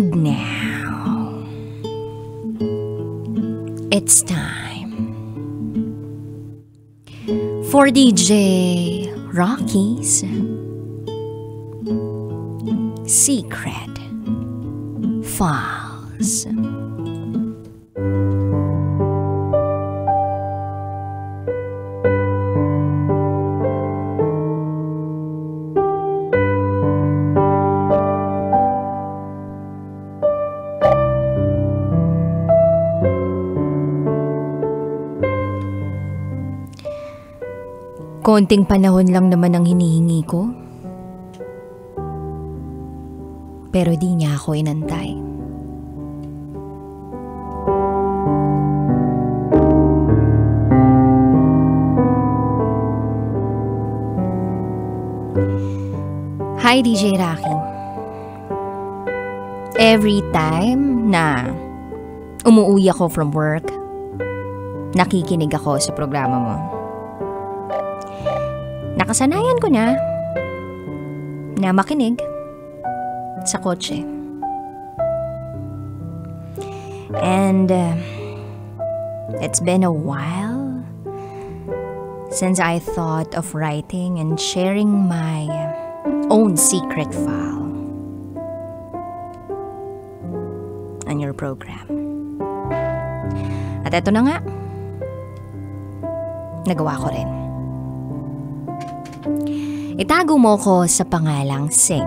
And now, it's time for DJ Rocky's Secret Files. Konting panahon lang naman ang hinihingi ko. Pero di niya ako inantay. Hi DJ Rocky. Every time na umuwi ako from work, nakikinig ako sa programa mo. Nakasanayan ko na makinig sa kotse. And it's been a while since I thought of writing and sharing my own secret file on your program. At eto na nga, nagawa ko rin. Itago mo ko sa pangalang Sing.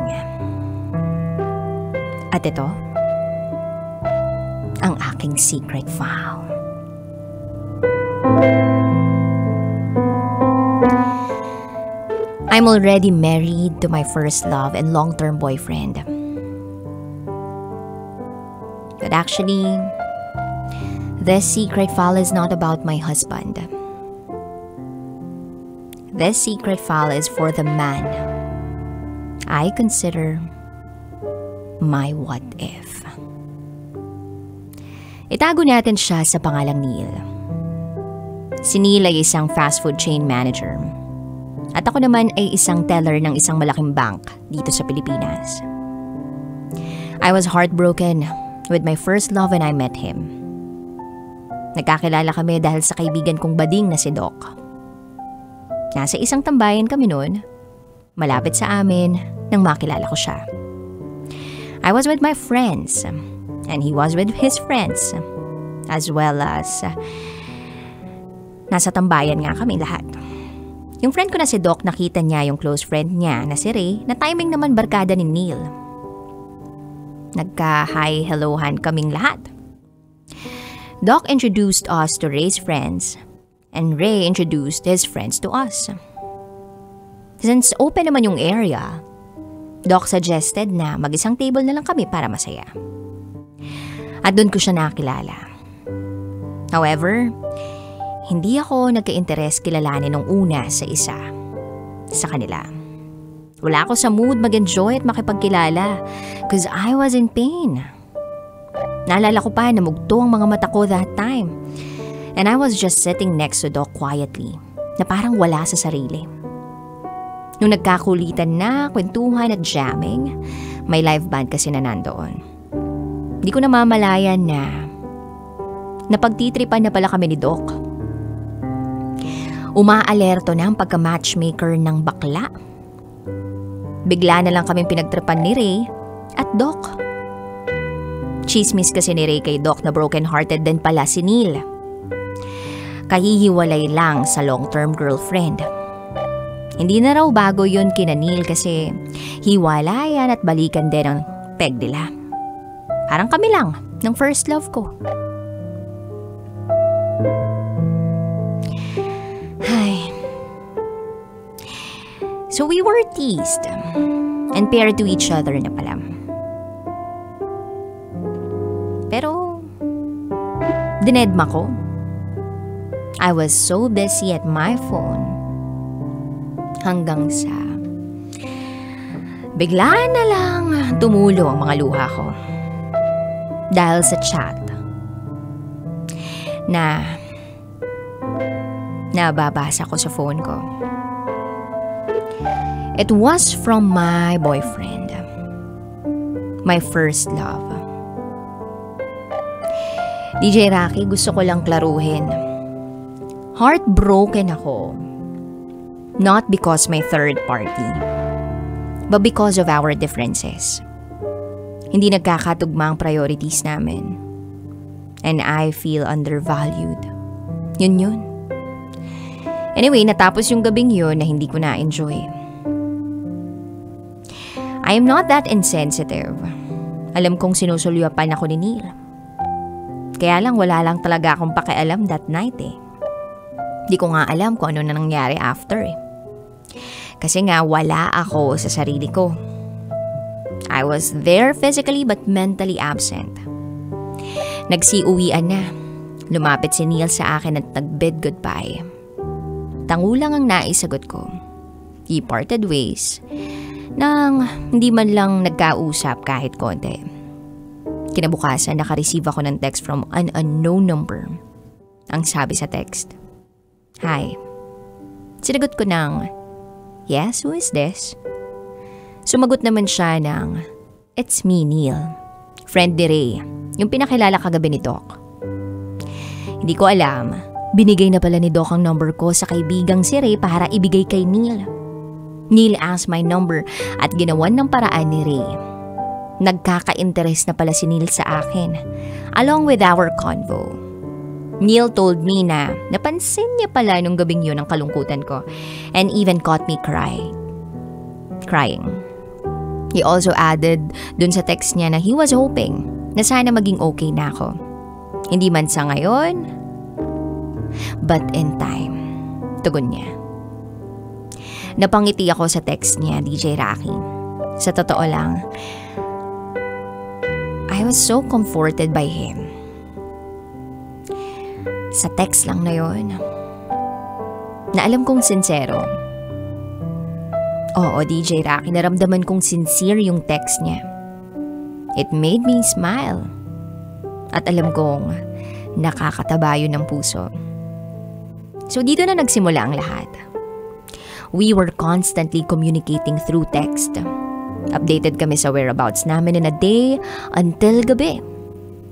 At ito, ang aking secret file. I'm already married to my first love and long-term boyfriend. But actually, this secret file is not about my husband. This secret file is for the man I consider my what if. Itago natin siya sa pangalang Neil. Si Neil ay isang fast food chain manager. At ako naman ay isang teller ng isang malaking bank dito sa Pilipinas. I was heartbroken with my first love when I met him. Nagkakilala kami dahil sa kaibigan kong bading na si Doc. Nasa isang tambayan kami noon, malapit sa amin, nang makilala ko siya. I was with my friends, and he was with his friends, as well as nasa tambayan nga kami lahat. Yung friend ko na si Doc, nakita niya yung close friend niya na si Ray, na timing naman barkada ni Neil. Nagka-hi-hellohan kaming lahat. Doc introduced us to Ray's friends, and Ray introduced his friends to us. Since open naman yung area, Doc suggested na mag-isang table na lang kami para masaya. At doon ko siya nakilala. However, hindi ako nagka-interes kilalanin nung una sa isa sa kanila. Wala ako sa mood mag-enjoy at makipagkilala because I was in pain. Naalala ko pa na mugto ang mga mata ko that time. And I was just sitting next to Doc quietly, na parang wala sa sarili. Nung nagkakulitan na, kwentuhan at jamming, may live band kasi na nandoon. Di ko namamalayan na napagtitripan na pala kami ni Doc. Umaalerto na ang pagka-matchmaker ng bakla. Bigla na lang kaming pinagtripan ni Ray at Doc. Chismis kasi ni Ray kay Doc na broken-hearted din pala si Neil. Kahihiwalay lang sa long-term girlfriend. Hindi na raw bago yun kina Neil kasi hiwalayan at balikan din ang peg nila. Parang kami lang ng first love ko. Ay. So we were teased and paired to each other na pala. Pero dinedma ko. I was so busy at my phone hanggang sa bigla na lang tumulo ang mga luha ko dahil sa chat na nababasa ko sa phone ko. It was from my boyfriend, my first love. DJ Rocky, gusto ko lang klaruhin. Heartbroken ako. Not because my third party, but because of our differences. Hindi nagkakatugma ang priorities namin. And I feel undervalued. Yun. Anyway, natapos yung gabing yun na hindi ko na-enjoy. I am not that insensitive. Alam kong sinusulyapan ako ni Neil. Kaya lang wala lang talaga akong pakialam that night eh. Di ko nga alam kung ano na nangyari after eh. Kasi nga wala ako sa sarili ko. I was there physically but mentally absent. Nagsiuwian na. Lumapit si Neil sa akin at nag-bid goodbye. Tango lang ang naisagot ko. We parted ways nang hindi man lang nagkausap kahit konti. Kinabukasan naka-receive ako ng text from an unknown number. Ang sabi sa text, "Hi." Sinagot ko ng, "Yes, who is this?" Sumagot naman siya ng, "It's me, Neil. Friend ni Ray, yung pinakilala kagabi ni Doc." Hindi ko alam, binigay na pala ni Doc ang number ko sa kaibigang si Ray para ibigay kay Neil. Neil asked my number at ginawan ng paraan ni Ray. Nagkaka-interest na pala si Neil sa akin, along with our convo. Neil told me na napansin niya pala nung gabing yun ang kalungkutan ko and even caught me crying. He also added dun sa text niya na he was hoping na sana maging okay na ako. Hindi man sa ngayon, but in time. Tugon niya. Napangiti ako sa text niya, DJ Rocky. Sa totoo lang, I was so comforted by him. Sa text lang na yun, na alam kong sincero. Oo, DJ Rocky, naramdaman kong sincere yung text niya. It made me smile. At alam kong nakakataba yun ng puso. So dito na nagsimula ang lahat. We were constantly communicating through text. Updated kami sa whereabouts namin in a day until gabi.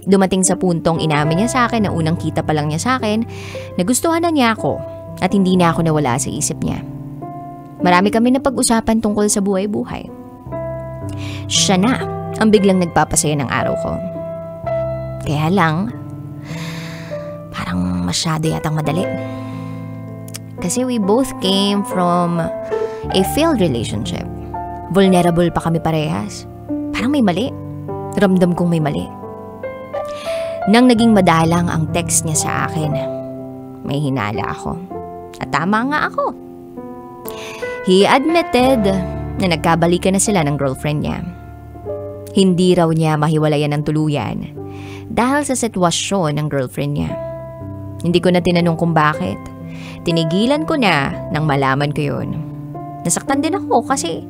Dumating sa puntong inamin niya sa akin na unang kita pa lang niya sa akin, nagustuhan na niya ako at hindi na ako nawala sa isip niya. Marami kami na pag-usapan tungkol sa buhay-buhay. Siya na ang biglang nagpapasaya ng araw ko. Kaya lang, parang masyado yatang madali. Kasi we both came from a failed relationship. Vulnerable pa kami parehas. Parang may mali. Ramdam kong may mali. Nang naging madalang ang text niya sa akin, may hinala ako. At tama nga ako. He admitted na nagkabalikan na sila ng girlfriend niya. Hindi raw niya mahiwalayan ng tuluyan dahil sa sitwasyon ng girlfriend niya. Hindi ko na tinanong kung bakit. Tinigilan ko na nang malaman ko yun. Nasaktan din ako kasi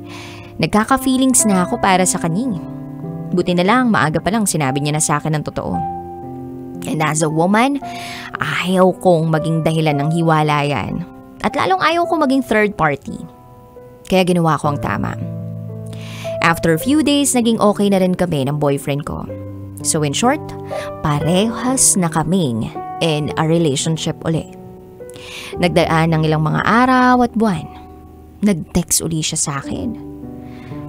nagkaka-feelings na ako para sa kanya. Buti na lang, maaga pa lang sinabi niya na sa akin ng totoo. And as a woman, ayaw kong maging dahilan ng hiwalayan. At lalong ayaw kong maging third party. Kaya ginawa ko ang tama. After a few days, naging okay na rin kami ng boyfriend ko. So in short, parehas na kaming in a relationship uli. Nagdaan ng ilang mga araw at buwan. Nag-text uli siya sa akin.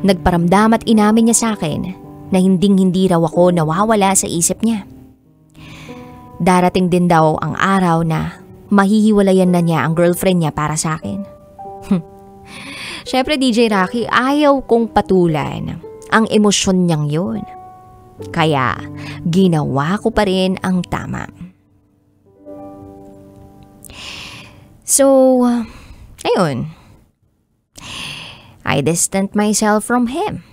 Nagparamdam at inamin niya sa akin na hinding-hindi raw ako nawawala sa isip niya. Darating din daw ang araw na mahihiwalayan na niya ang girlfriend niya para sa akin. Syempre DJ Rocky, ayaw kong patulan ang emosyon niyang yun. Kaya ginawa ko pa rin ang tama. So, ayun. I distanced myself from him.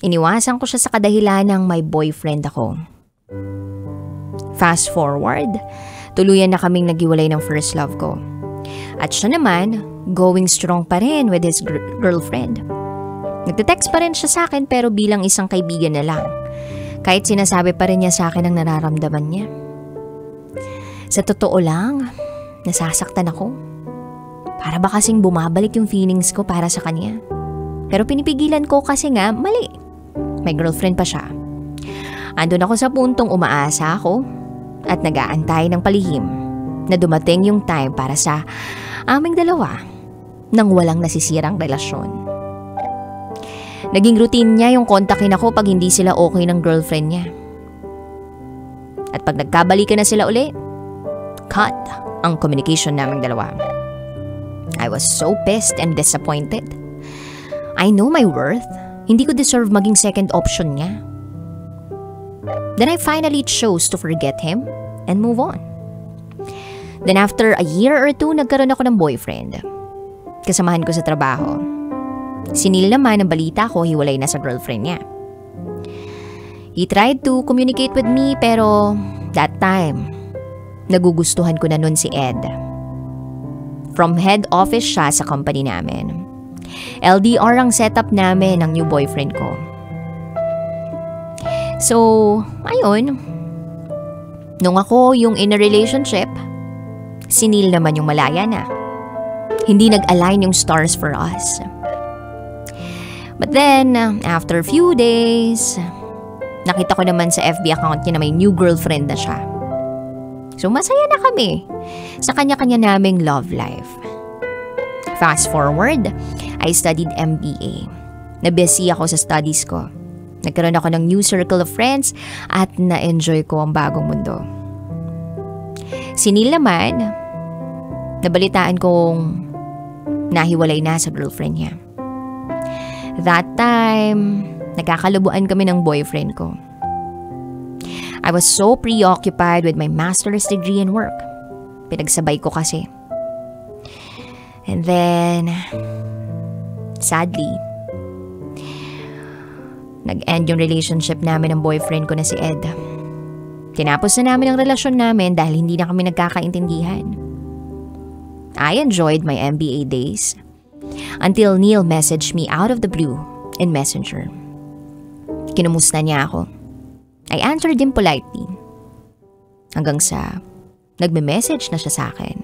Iniwasan ko siya sa kadahilan ng may boyfriend ako. Fast forward, tuluyan na kaming naghiwalay ng first love ko. At siya naman, going strong pa rin with his girlfriend. Nagte-text pa rin siya sa akin pero bilang isang kaibigan na lang. Kahit sinasabi pa rin niya sa akin ang nararamdaman niya. Sa totoo lang, nasasaktan ako. Para ba kasing bumabalik yung feelings ko para sa kanya. Pero pinipigilan ko kasi nga mali. May girlfriend pa siya. Andun ako sa puntong umaasa ako at nag-aantay ng palihim na dumating yung time para sa aming dalawa nang walang nasisirang relasyon. Naging routine niya yung kontakin ako pag hindi sila okay ng girlfriend niya. At pag nagkabalikan na sila uli, cut ang communication naming dalawa. I was so pissed and disappointed. I know my worth. Hindi ko deserve maging second option niya. Then I finally chose to forget him and move on. Then after a year or two, nagkaroon ako ng boyfriend. Kasamahan ko sa trabaho. Si Neil naman, ang balita ko, hiwalay na sa girlfriend niya. He tried to communicate with me pero that time, nagugustuhan ko na nun si Ed. From head office siya sa company namin. LDR ang setup namin ng new boyfriend ko. So, ayun. Nung ako yung in a relationship, si Neil naman yung malaya na. Hindi nag-align yung stars for us. But then, after a few days, nakita ko naman sa FB account niya na may new girlfriend na siya. So masaya na kami sa kanya-kanya naming love life. Fast forward, I studied MBA. Na-busy ako sa studies ko. Nagkaroon ako ng new circle of friends at na-enjoy ko ang bagong mundo. Si Neil naman, nabalitaan kong nahiwalay na sa girlfriend niya. That time, nagkakalubuan kami ng boyfriend ko. I was so preoccupied with my master's degree and work. Pinagsabay ko kasi. And then, sadly, nag-end yung relationship namin ng boyfriend ko na si Ed. Tinapos na namin ang relasyon namin dahil hindi na kami nagkakaintindihan. I enjoyed my MBA days until Neil messaged me out of the blue in Messenger. Kinumusta niya ako. I answered him politely. Hanggang sa nagme-message na siya sa akin.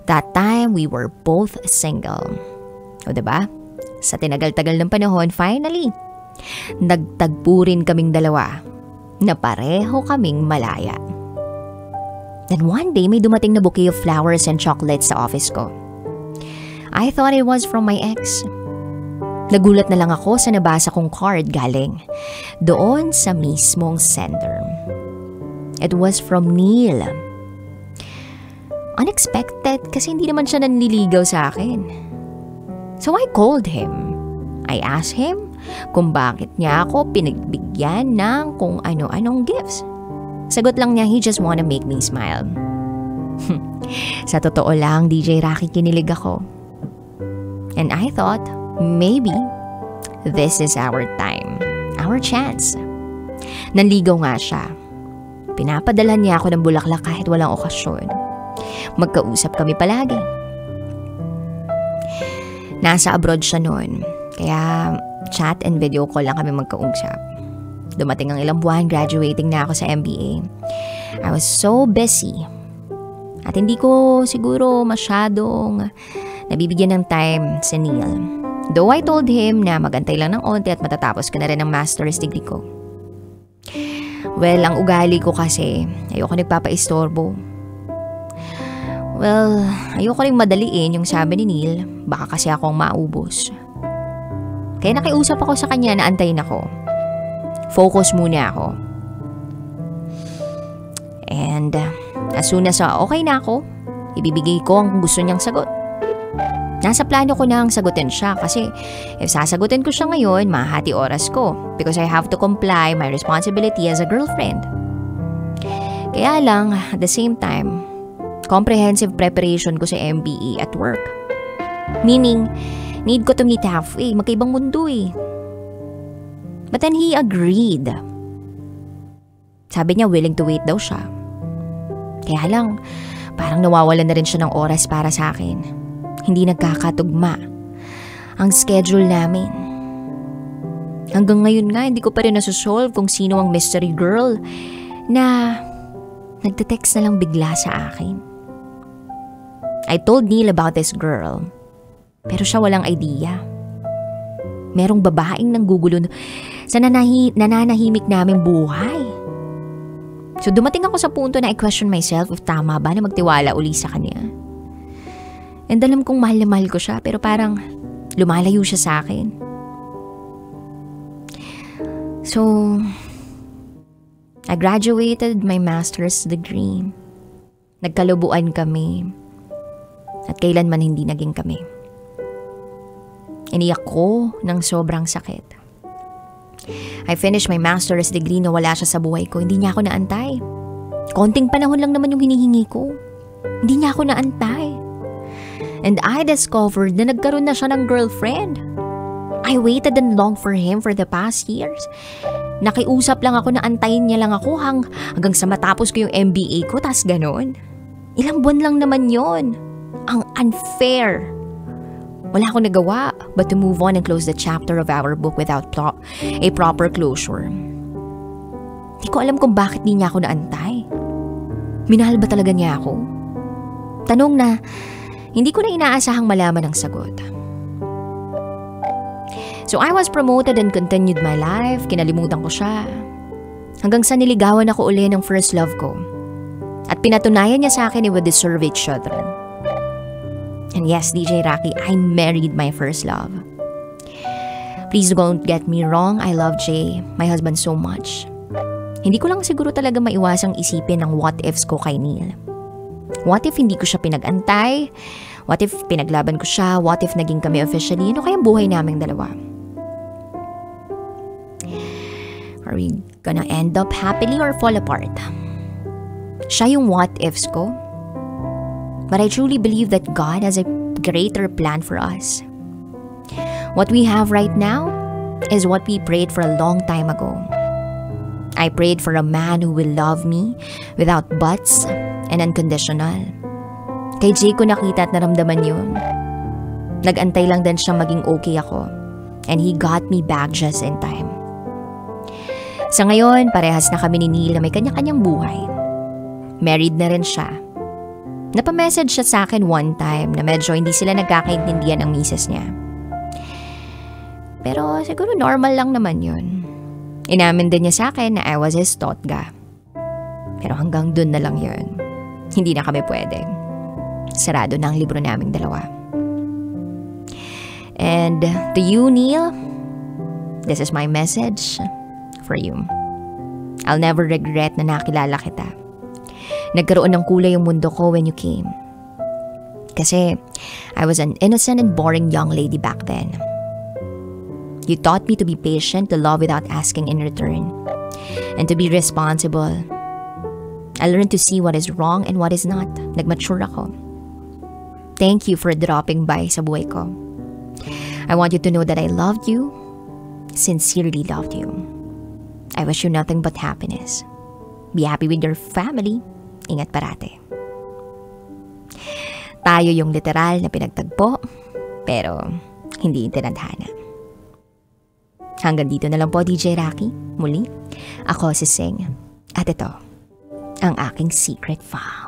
That time, we were both single. O diba? Sa tinagal-tagal ng panahon, finally, nagtagpo rin kaming dalawa na pareho kaming malaya. Then one day, may dumating na bouquet of flowers and chocolates sa office ko. I thought it was from my ex. Nagulat na lang ako sa nabasa kong card galing doon sa mismong sender. It was from Neil. Unexpected kasi hindi naman siya nanliligaw sa akin. So I called him. I asked him kung bakit niya ako pinagbigyan ng kung ano-anong gifts. Sagot lang niya, he just wanna make me smile. Sa totoo lang, DJ Rocky, kinilig ako. And I thought, maybe this is our time, our chance. Nanligaw nga siya. Pinapadala niya ako ng bulaklak kahit walang okasyon. Magkausap kami palagi. Nasa abroad siya noon, kaya chat and video call lang kami magkausap. Dumating ang ilang buwan, graduating na ako sa MBA. I was so busy. At hindi ko siguro masyadong nabibigyan ng time si Neil. Though I told him na magantay lang ng onti at matatapos ko na rin ang master's degree ko. Well, ang ugali ko kasi, ayoko nagpapaistorbo. Well, ayoko rin madaliin yung sabi ni Neil, baka kasi akong maubos. Kaya nakiusap ako sa kanya na antayin ako. Focus muna ako. And as soon as okay na ako, ibibigay ko ang gusto niyang sagot. Nasa plano ko na ang sagutin siya kasi if sasagutin ko siya ngayon, mahati oras ko because I have to comply my responsibility as a girlfriend. Kaya lang, at the same time, comprehensive preparation ko sa MBA at work. Meaning, need ko to meet halfway, magkaibang mundo eh. But then he agreed. Sabi niya willing to wait daw siya. Kaya lang, parang nawawalan na rin siya ng oras para sa akin. Hindi nagkakatugma ang schedule namin. Hanggang ngayon nga, hindi ko pa rin nasusolve kung sino ang mystery girl na nagte-text na lang bigla sa akin. I told Neil about this girl, pero siya walang idea. Merong babaeng nanggugulo sa nananahimik naming buhay. So dumating ako sa punto na I-question myself if tama ba na magtiwala uli sa kanya. And alam kong mahal na mahal ko siya, pero parang lumalayo siya sa akin. So, I graduated my master's degree. Nagkalubuan kami. At kailanman hindi naging kami. Iniyak ko ng sobrang sakit. I finished my master's degree na wala siya sa buhay ko. Hindi niya ako naantay. Konting panahon lang naman yung hinihingi ko. Hindi niya ako naantay. And I discovered na nagkaroon na siya ng girlfriend. I waited and longed for him for the past years. Nakiusap lang ako na antayin niya lang ako hanggang sa matapos ko yung MBA ko, tas ganon. Ilang buwan lang naman yon. Ang unfair. Wala akong nagawa but to move on and close the chapter of our book without a proper closure. Hindi ko alam kung bakit di niya ako naantay. Minahal ba talaga niya ako? Tanong na hindi ko na inaasahang malaman ang sagot. So I was promoted and continued my life. Kinalimutan ko siya. Hanggang sa niligawan ako uli ng first love ko. At pinatunayan niya sa akin we deserve each other. And yes, DJ Rocky, I married my first love. Please don't get me wrong, I love Jay, my husband, so much. Hindi ko lang siguro talaga maiwasang isipin ang what ifs ko kay Neil. What if hindi ko siya pinag-antay? What if pinaglaban ko siya? What if naging kami officially? Ano kayang buhay naming dalawa? Are we gonna end up happily or fall apart? Siya yung what ifs ko. But I truly believe that God has a greater plan for us. What we have right now is what we prayed for a long time ago. I prayed for a man who will love me without buts and unconditional. Kay Jay ko nakita at naramdaman yun. Nag-antay lang din siya maging okay ako. And he got me back just in time. Sa ngayon, parehas na kami ni Neil na may kanya-kanyang buhay. Married na rin siya. Napamessage siya sa akin one time na medyo hindi sila nagkakaintindihan ng misis niya. Pero siguro normal lang naman yun. Inamin din niya sa akin na I was his totga. Pero hanggang dun na lang yun. Hindi na kami pwede. Sarado na ang libro naming dalawa. And to you, Neil, this is my message for you. I'll never regret na nakilala kita. Nagkaroon ng kulay yung mundo ko when you came. Kasi I was an innocent and boring young lady back then. You taught me to be patient, to love without asking in return, and to be responsible. I learned to see what is wrong and what is not. Nagmature ako. Thank you for dropping by sa buhay ko. I want you to know that I loved you, sincerely loved you. I wish you nothing but happiness. Be happy with your family. Ingat parate. Tayo yung literal na pinagtagpo, pero hindi tinadhana. Hanggang dito na lang po, DJ Rocky. Muli, ako si Sing. At ito, ang aking secret file.